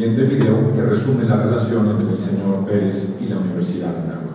siguiente video que resume la relación entre el señor Pérez y la Universidad de Anahuac.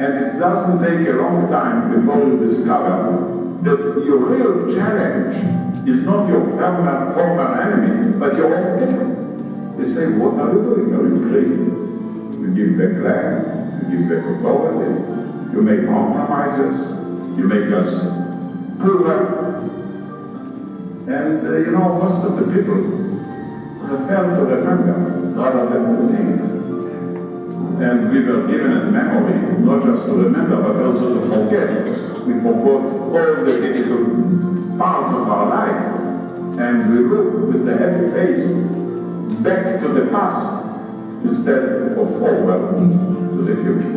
It doesn't take a long time before you discover that your real challenge is not your former enemy, but your own people. They say, what are you doing? Are you crazy? You give back land, you give back authority, you make compromises, you make us poorer. And most of the people prefer to remember rather than to think. And we were given a memory, not just to remember, but also to forget. We forgot all the difficult parts of our life. And we look with a happy face back to the past instead of forward to the future.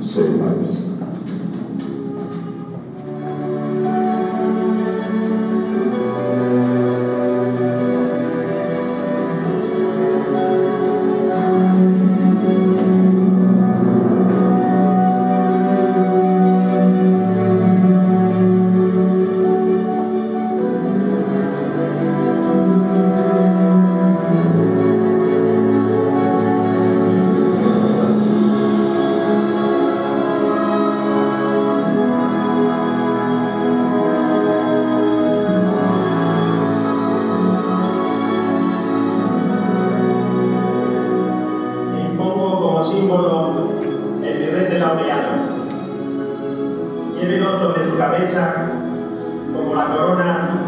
Save lives.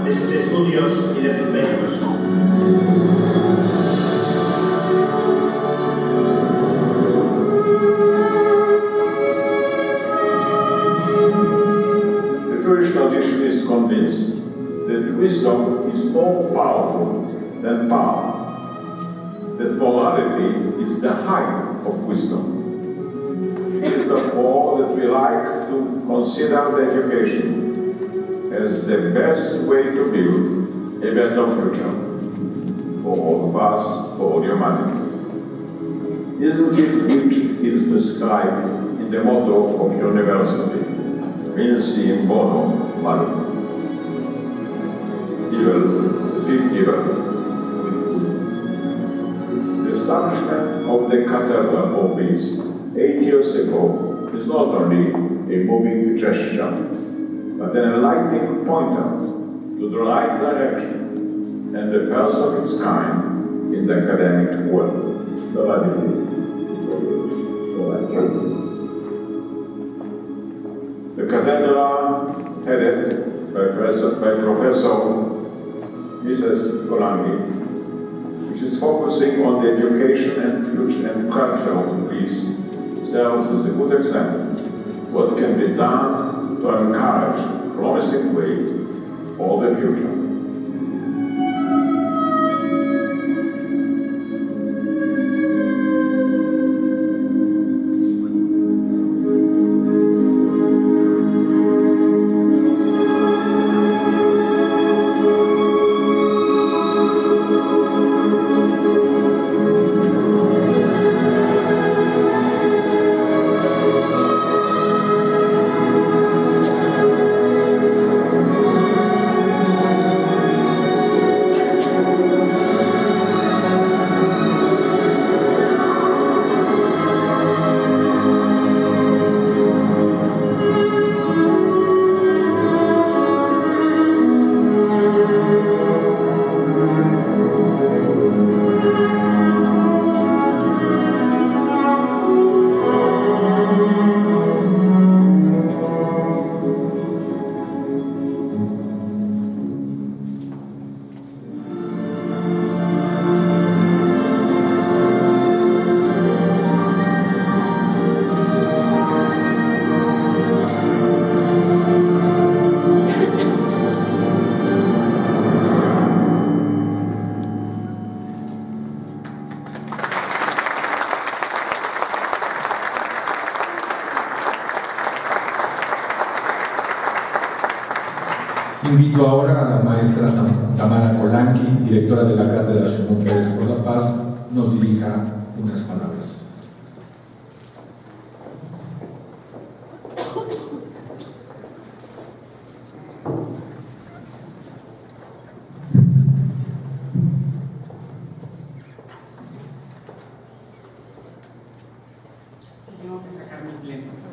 de sus estudios y de sus méritos. The Jewish tradition is convinced that wisdom is more powerful than power, that morality is the height of wisdom. It is therefore that we like to consider the education as the best way to build a better future for all of us, for all humanity. Isn't it which is described in the motto of university, Vinci in bono malum, evil. The establishment of the Cathedral for Peace 8 years ago is not only a moving gesture, but an enlightening pointer to the right direction and the first of its kind in the academic world. The cathedral headed by Professor Mrs. Golangi, which is focusing on the education and culture of peace, serves as a good example of what can be done to encourage a promising way for the future. Invito ahora a la maestra Tamara Kolanki, directora de la Cátedra Shimon por la Paz, nos dirija unas palabras. Sí, tengo que sacar mis lentes.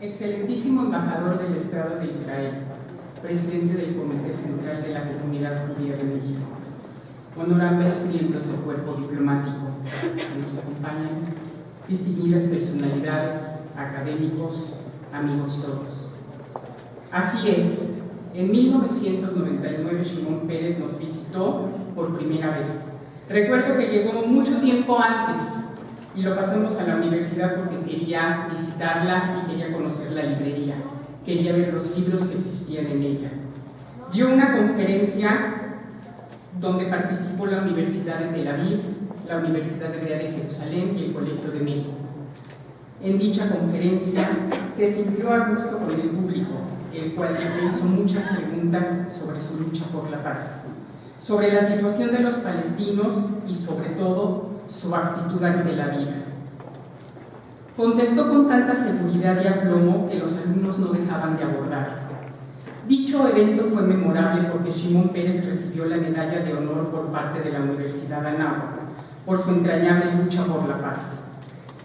Excelentísimo embajador del Estado de Israel, presidente del Comité Central de la Comunidad Judía de México, honorables miembros del cuerpo diplomático que nos acompañan, distinguidas personalidades, académicos, amigos todos. Así es, en 1999 Shimon Peres nos visitó por primera vez. Recuerdo que llegó mucho tiempo antes y lo pasamos a la universidad porque quería visitarla y quería conocer la librería, quería ver los libros que existían en ella. Dio una conferencia donde participó la Universidad de Tel Aviv, la Universidad Hebrea de Jerusalén y el Colegio de México. En dicha conferencia se sintió a gusto con el público, el cual le hizo muchas preguntas sobre su lucha por la paz, sobre la situación de los palestinos y sobre todo su actitud ante la vida. Contestó con tanta seguridad y aplomo que los alumnos no dejaban de abordar. Dicho evento fue memorable porque Shimon Peres recibió la medalla de honor por parte de la Universidad Anahuac por su entrañable lucha por la paz.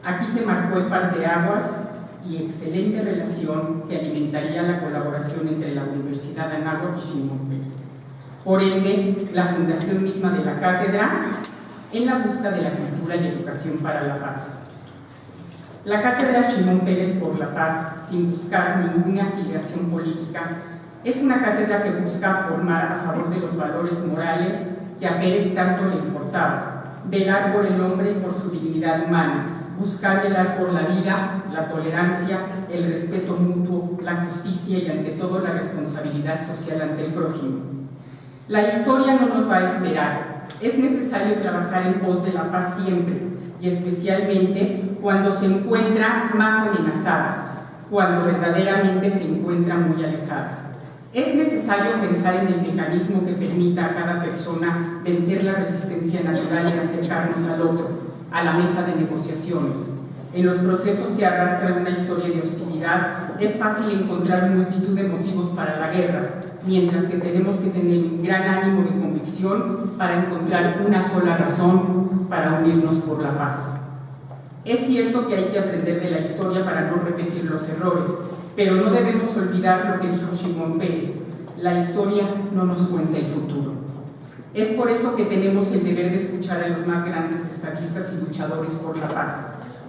Aquí se marcó el parteaguas y excelente relación que alimentaría la colaboración entre la Universidad Anahuac y Shimon Peres. Por ende, la fundación misma de la cátedra en la busca de la cultura y educación para la paz. La Cátedra Shimon por la Paz, sin buscar ninguna afiliación política, es una cátedra que busca formar a favor de los valores morales que a Pérez tanto le importaba: velar por el hombre y por su dignidad humana, buscar velar por la vida, la tolerancia, el respeto mutuo, la justicia y ante todo la responsabilidad social ante el prójimo. La historia no nos va a esperar. Es necesario trabajar en pos de la paz siempre, y especialmente cuando se encuentra más amenazada, cuando verdaderamente se encuentra muy alejada. Es necesario pensar en el mecanismo que permita a cada persona vencer la resistencia natural y acercarnos al otro, a la mesa de negociaciones. En los procesos que arrastran una historia de hostilidad, es fácil encontrar multitud de motivos para la guerra, mientras que tenemos que tener un gran ánimo de convicción para encontrar una sola razón para unirnos por la paz. Es cierto que hay que aprender de la historia para no repetir los errores, pero no debemos olvidar lo que dijo Shimon Pérez: la historia no nos cuenta el futuro. Es por eso que tenemos el deber de escuchar a los más grandes estadistas y luchadores por la paz,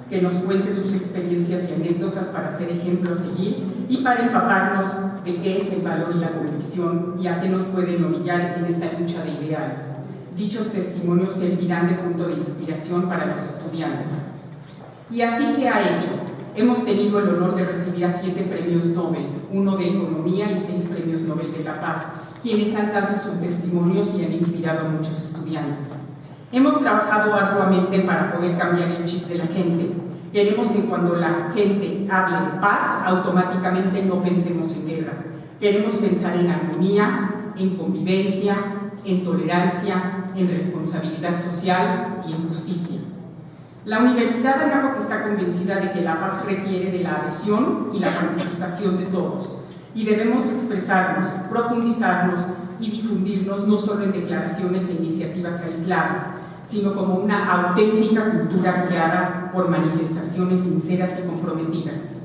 que nos cuente sus experiencias y anécdotas para ser ejemplo a seguir y para empaparnos de qué es el valor y la convicción y a qué nos pueden orillar en esta lucha de ideales. Dichos testimonios servirán de punto de inspiración para los estudiantes. Y así se ha hecho. Hemos tenido el honor de recibir a 7 premios Nobel, 1 de Economía y 6 premios Nobel de la Paz, quienes han dado sus testimonios y han inspirado a muchos estudiantes. Hemos trabajado arduamente para poder cambiar el chip de la gente. Queremos que cuando la gente hable de paz, automáticamente no pensemos en guerra. Queremos pensar en armonía, en convivencia, en tolerancia, en responsabilidad social y en justicia. La Universidad de Anahuac está convencida de que la paz requiere de la adhesión y la participación de todos, y debemos expresarnos, profundizarnos y difundirnos no solo en declaraciones e iniciativas aisladas, sino como una auténtica cultura creada por manifestaciones sinceras y comprometidas.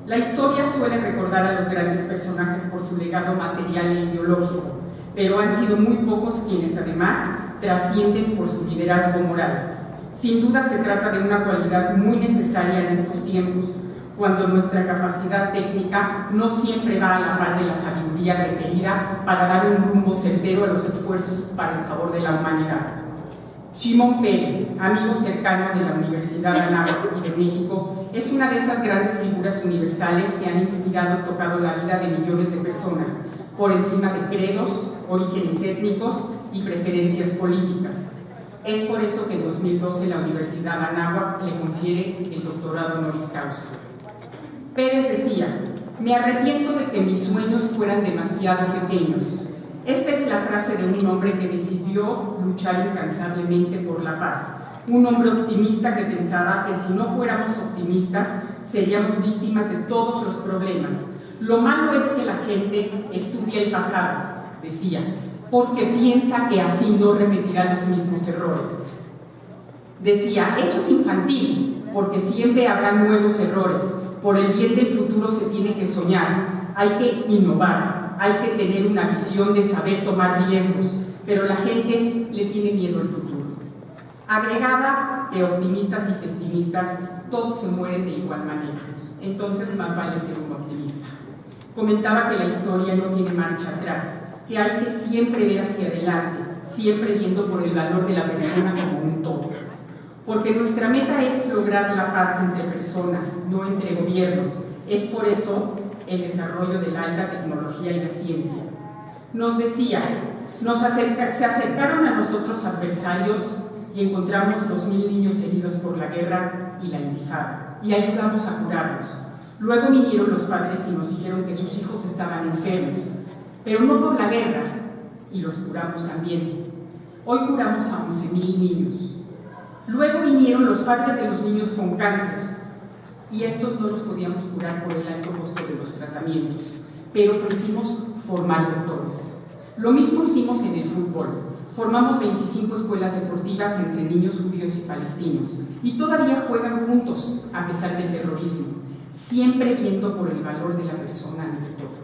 La historia suele recordar a los grandes personajes por su legado material e ideológico, pero han sido muy pocos quienes además trascienden por su liderazgo moral. Sin duda se trata de una cualidad muy necesaria en estos tiempos, cuando nuestra capacidad técnica no siempre va a la par de la sabiduría requerida para dar un rumbo certero a los esfuerzos para el favor de la humanidad. Shimon Pérez, amigo cercano de la Universidad de Anahuac y de México, es una de estas grandes figuras universales que han inspirado y tocado la vida de millones de personas, por encima de credos, orígenes étnicos y preferencias políticas. Es por eso que en 2012 la Universidad de Anahuac le confiere el doctorado honoris causa. Pérez decía: me arrepiento de que mis sueños fueran demasiado pequeños. Esta es la frase de un hombre que decidió luchar incansablemente por la paz, un hombre optimista que pensaba que si no fuéramos optimistas seríamos víctimas de todos los problemas. Lo malo es que la gente estudia el pasado, decía, porque piensa que así no repetirá los mismos errores. Decía: eso es infantil, porque siempre habrá nuevos errores. Por el bien del futuro se tiene que soñar, hay que innovar, hay que tener una visión de saber tomar riesgos, pero la gente le tiene miedo al futuro. Agregaba que optimistas y pesimistas todos se mueren de igual manera, entonces más vale ser un optimista. Comentaba que la historia no tiene marcha atrás, que hay que siempre ver hacia adelante, siempre viendo por el valor de la persona como un todo. Porque nuestra meta es lograr la paz entre personas, no entre gobiernos. Es por eso el desarrollo de la alta tecnología y la ciencia. Nos decía: se acercaron a nosotros adversarios y encontramos 2.000 niños heridos por la guerra y la intifada, y ayudamos a curarlos. Luego vinieron los padres y nos dijeron que sus hijos estaban enfermos, pero no por la guerra, y los curamos también. Hoy curamos a 11.000 niños. Luego vinieron los padres de los niños con cáncer, y estos no los podíamos curar por el alto costo de los tratamientos, pero ofrecimos formar doctores. Lo mismo hicimos en el fútbol. Formamos 25 escuelas deportivas entre niños judíos y palestinos, y todavía juegan juntos a pesar del terrorismo, siempre viendo por el valor de la persona ante todo.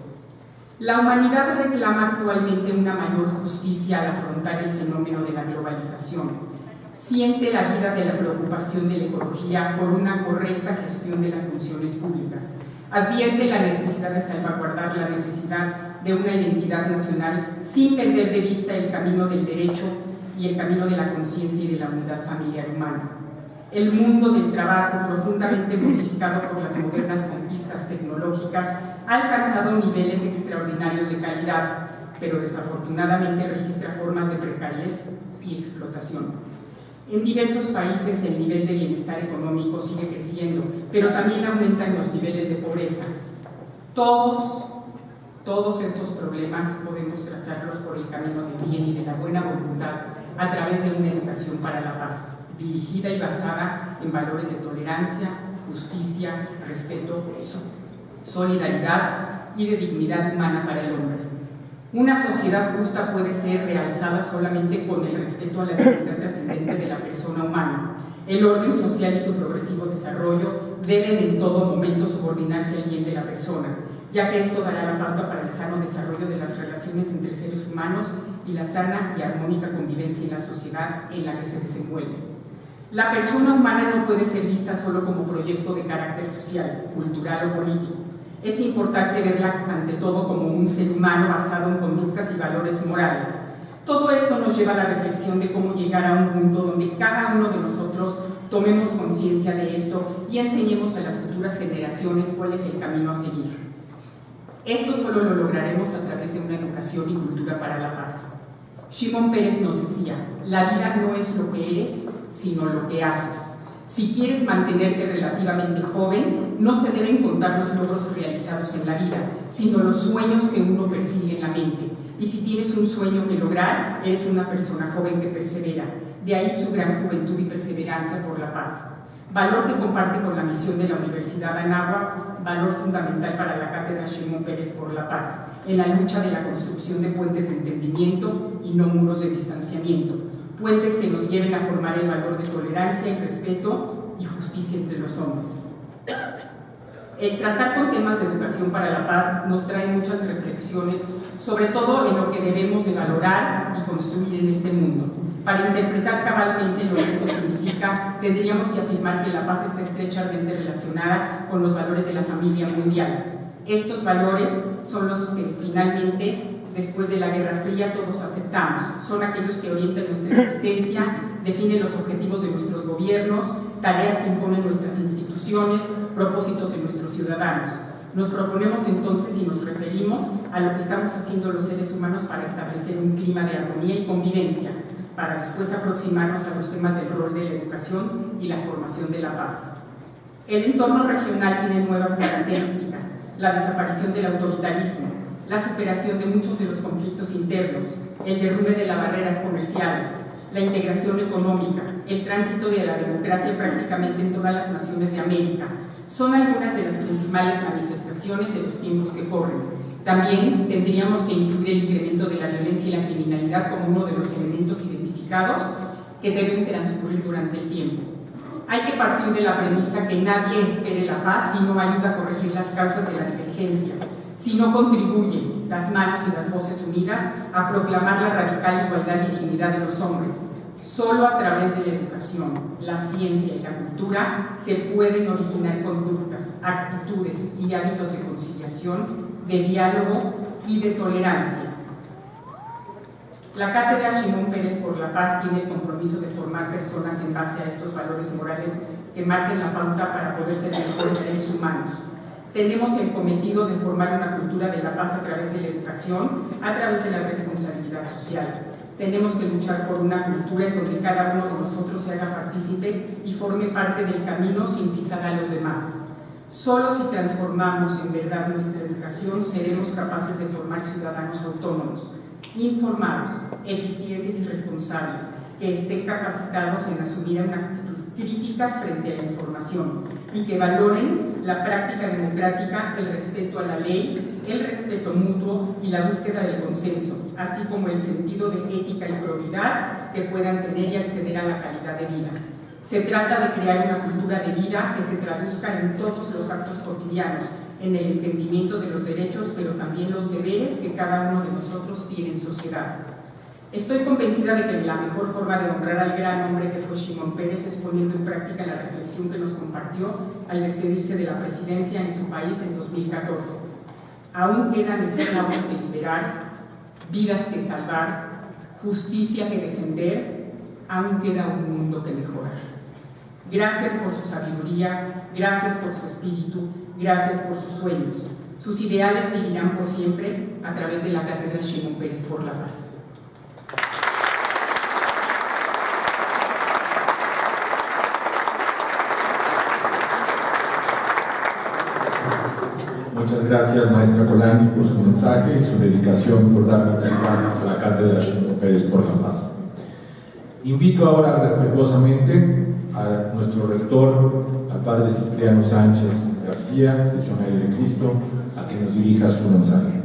La humanidad reclama actualmente una mayor justicia al afrontar el fenómeno de la globalización. Siente la vida de la preocupación de la ecología por una correcta gestión de las funciones públicas. Advierte la necesidad de salvaguardar la necesidad de una identidad nacional sin perder de vista el camino del derecho y el camino de la conciencia y de la unidad familiar humana. El mundo del trabajo, profundamente modificado por las modernas conquistas tecnológicas, ha alcanzado niveles extraordinarios de calidad, pero desafortunadamente registra formas de precariedad y explotación. En diversos países el nivel de bienestar económico sigue creciendo, pero también aumentan los niveles de pobreza. Todos estos problemas podemos trazarlos por el camino del bien y de la buena voluntad a través de una educación para la paz, dirigida y basada en valores de tolerancia, justicia, respeto, solidaridad y de dignidad humana para el hombre. Una sociedad justa puede ser realzada solamente con el respeto a la libertad trascendente de la persona humana. El orden social y su progresivo desarrollo deben en todo momento subordinarse al bien de la persona, ya que esto dará la pauta para el sano desarrollo de las relaciones entre seres humanos y la sana y armónica convivencia en la sociedad en la que se desenvuelve. La persona humana no puede ser vista solo como proyecto de carácter social, cultural o político. Es importante verla ante todo como un ser humano basado en conductas y valores morales. Todo esto nos lleva a la reflexión de cómo llegar a un punto donde cada uno de nosotros tomemos conciencia de esto y enseñemos a las futuras generaciones cuál es el camino a seguir. Esto solo lo lograremos a través de una educación y cultura para la paz. Shimon Peres nos decía, la vida no es lo que eres, sino lo que haces. Si quieres mantenerte relativamente joven, no se deben contar los logros realizados en la vida, sino los sueños que uno persigue en la mente. Y si tienes un sueño que lograr, eres una persona joven que persevera. De ahí su gran juventud y perseverancia por la paz. Valor que comparte con la misión de la Universidad Anahuac, valor fundamental para la Cátedra Shimon Peres por la Paz, en la lucha de la construcción de puentes de entendimiento y no muros de distanciamiento. Puentes que nos lleven a formar el valor de tolerancia y respeto y justicia entre los hombres. El tratar con temas de educación para la paz nos trae muchas reflexiones, sobre todo en lo que debemos de valorar y construir en este mundo. Para interpretar cabalmente lo que esto significa, tendríamos que afirmar que la paz está estrechamente relacionada con los valores de la familia mundial. Estos valores son los que finalmente, después de la Guerra Fría, todos aceptamos. Son aquellos que orientan nuestra existencia, definen los objetivos de nuestros gobiernos, tareas que imponen nuestras instituciones, propósitos de nuestros ciudadanos. Nos proponemos entonces y nos referimos a lo que estamos haciendo los seres humanos para establecer un clima de armonía y convivencia, para después aproximarnos a los temas del rol de la educación y la formación de la paz. El entorno regional tiene nuevas características: la desaparición del autoritarismo, la superación de muchos de los conflictos internos, el derrumbe de las barreras comerciales, la integración económica, el tránsito de la democracia prácticamente en todas las naciones de América. Son algunas de las principales manifestaciones de los tiempos que corren. También tendríamos que incluir el incremento de la violencia y la criminalidad como uno de los elementos identificados que deben transcurrir durante el tiempo. Hay que partir de la premisa que nadie espere la paz si no ayuda a corregir las causas de la divergencia, si no contribuyen las manos y las voces unidas a proclamar la radical igualdad y dignidad de los hombres. Solo a través de la educación, la ciencia y la cultura se pueden originar conductas, actitudes y hábitos de conciliación, de diálogo y de tolerancia. La Cátedra Shimon Peres por la Paz tiene el compromiso de formar personas en base a estos valores morales que marquen la pauta para poder ser mejores seres humanos. Tenemos el cometido de formar una cultura de la paz a través de la educación, a través de la responsabilidad social. Tenemos que luchar por una cultura en donde cada uno de nosotros se haga partícipe y forme parte del camino sin pisar a los demás. Solo si transformamos en verdad nuestra educación seremos capaces de formar ciudadanos autónomos, informados, eficientes y responsables, que estén capacitados en asumir una actitud crítica frente a la información y que valoren la práctica democrática, el respeto a la ley, el respeto mutuo y la búsqueda del consenso, así como el sentido de ética y probidad que puedan tener y acceder a la calidad de vida. Se trata de crear una cultura de vida que se traduzca en todos los actos cotidianos, en el entendimiento de los derechos, pero también los deberes que cada uno de nosotros tiene en sociedad. Estoy convencida de que la mejor forma de honrar al gran hombre que fue Shimon Peres es poniendo en práctica la reflexión que nos compartió al despedirse de la presidencia en su país en 2014. Aún quedan esclavos que liberar, vidas que salvar, justicia que defender, aún queda un mundo que mejorar. Gracias por su sabiduría, gracias por su espíritu, gracias por sus sueños. Sus ideales vivirán por siempre a través de la Cátedra Shimon Peres por la Paz. Muchas gracias, maestra Colangui, por su mensaje y su dedicación por dar vitalidad a la Cátedra Shimon Peres por la Paz. Invito ahora respetuosamente a nuestro rector, al padre Cipriano Sánchez García, legionario de Cristo, a que nos dirija su mensaje.